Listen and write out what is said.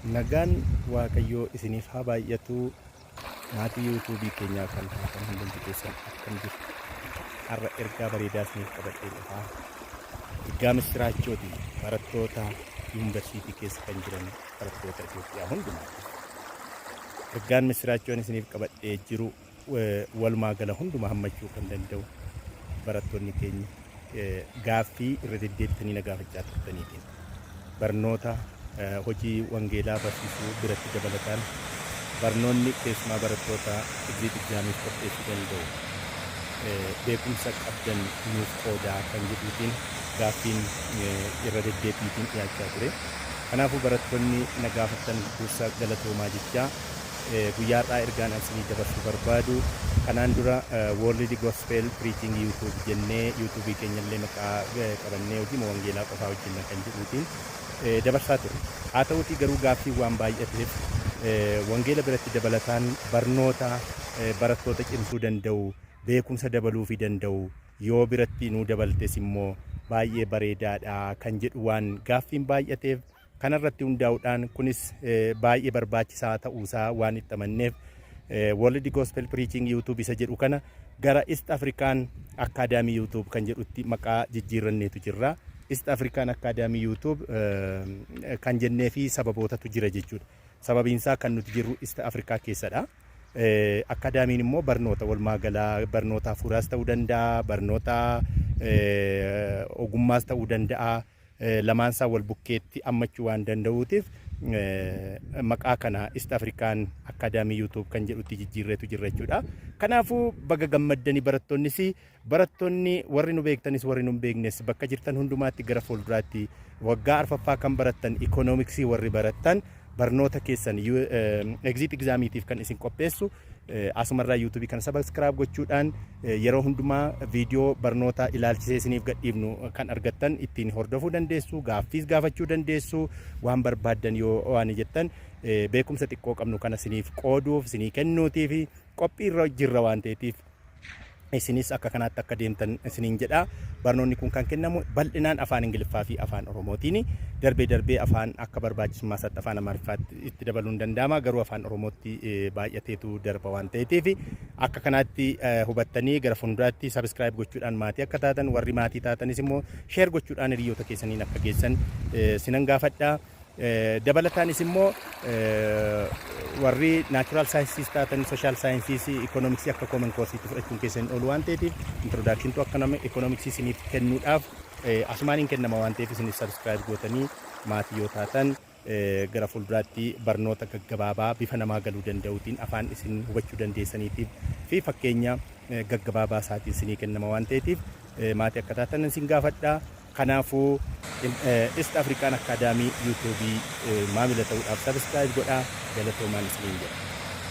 Nagaan Waaqayyoo isiniif haa baay'atu. Maatii yuutuubii keenyaa kan taatan hundumti keessan akkam jirtu. Har'a ergaa bareedaa isiniif qabadhee dhufaa. Ergaa misiraachooti barattoota yuunivarsiitii keessa kan jiran barattoota Itoophiyaa hundumaati. Ergaan misiraachoon isiniif qabadhee jiru walumaa gala hundumaa hammachuu kan danda'u barattoonni keenya gaaffii irra deddeebitanii na gaafachaa turtaniitiin barnoota hojii wangeelaa barsiisuu biratti dabalataan barnoonni keessumaa barattoota egzaamiif qopheessuu danda'u beekumsa qabdan nuuf qoodaa kan jedhuutiin gaaffiin irra deddeebiitiin dhiyaachaa ture. Kanaafuu barattoonni na gaafatan dursa galatoomaa jechaa guyyaadhaa ergaan isinii dabarsuu barbaadu. Kanaan dura World Gospel Preaching YouTube jennee YouTubii keenyallee maqaa qabannee hojii wangeelaa qofaa hojjenna kan jedhuutiin dabarsaa ture. Haa ta'uutii garuu gaaffii waan baay'ateef wangeela biratti dabalataan barnoota barattoota cimsuu danda'u, beekumsa dabaluufi danda'u yoo biratti nuu dabaltes immoo baay'ee bareedaadha kan jedhu waan gaaffiin baay'ateef kanarratti hundaa'uudhaan kunis baay'ee barbaachisaa ta'uusaa waan itti amanneef World Gospel Preaching YouTube isa jedhu kana gara East African Academy YouTube kan jedhutti maqaa jijjiirranneetu jirra. East African Academy YouTube kan jennee fi sababootatu jira jechuudha. Sababiinsaa kan nuti jirru East Africa keessadha. Akaadaamiin immoo barnoota walumaa galaa barnoota hafuuraas ta'uu danda'a, barnoota ogummaas ta'uu danda'a. Lamaansaa wal bukkeetti ammachuu waan danda'uutiif maqaa kana East African Academy YouTube kan jedhutti jijjiirreetu jirra jechuudha. Kanaafuu baga gammaddanii barattoonni warri nu beektanis warri nu beeknes bakka jirtan hundumaatti gara fuulduraatti waggaa arfaffaa kan barattan Economicsii warri barattan barnoota keessan exaamiitiif kan isin qopheessu asumarraa YouTube kan subscribe gochuudhaan yeroo hundumaa viidiyoo barnoota ilaalchisee isiniif gadhiifnu kan argattan ittiin hordofuu dandeessu, gaaffiis gaafachuu dandeessu, waan barbaaddan yoo waan jettan beekumsa xiqqoo qabnu kana isiniif qooduuf isinii kennuutii fi qophiirra jirra waan ta'eetiif isinis akka kanaatti akka deemtan isiniin jedha. Barnoonni kun kan kennamu bal'inaan afaan Ingiliffaa fi afaan Oromootiin darbee afaan akka barbaachisummaa isaatti afaan Amaariffatti itti dabaluun danda'ama. Garuu afaan Oromootti baay'ateetu darba waan ta'eetiif akka kanaatti hubattanii gara fuulduraatti subscribe gochuudhaan maatii akka taatan, warri maatii taatanis immoo share gochuudhaan hiriyoota keessaniin akka geessan sinan gaafadha. Dabalataanis immoo warri natural sciences taatan, social sciences, economics akka common course itti fudhachuun keessan oolu waan ta'eef introduction to economics isiniif kennuudhaaf asumaaniin kennama waan ta'eef isiniif subscribe gootanii maatii yoo taatan gara fuulduraatti barnoota gaggabaabaa bifa namaa galuu danda'uutiin afaan isin hubachuu dandeessaniitiif fi fakkeenya gaggabaabaa isaatiin isinii kennama waan ta'eef maatii akka taatan isin gaafadha. Kanaafuu East African Academy YouTube maamila ta'uudhaaf subscribe godhaa. Galatoomaan isiniin jedha.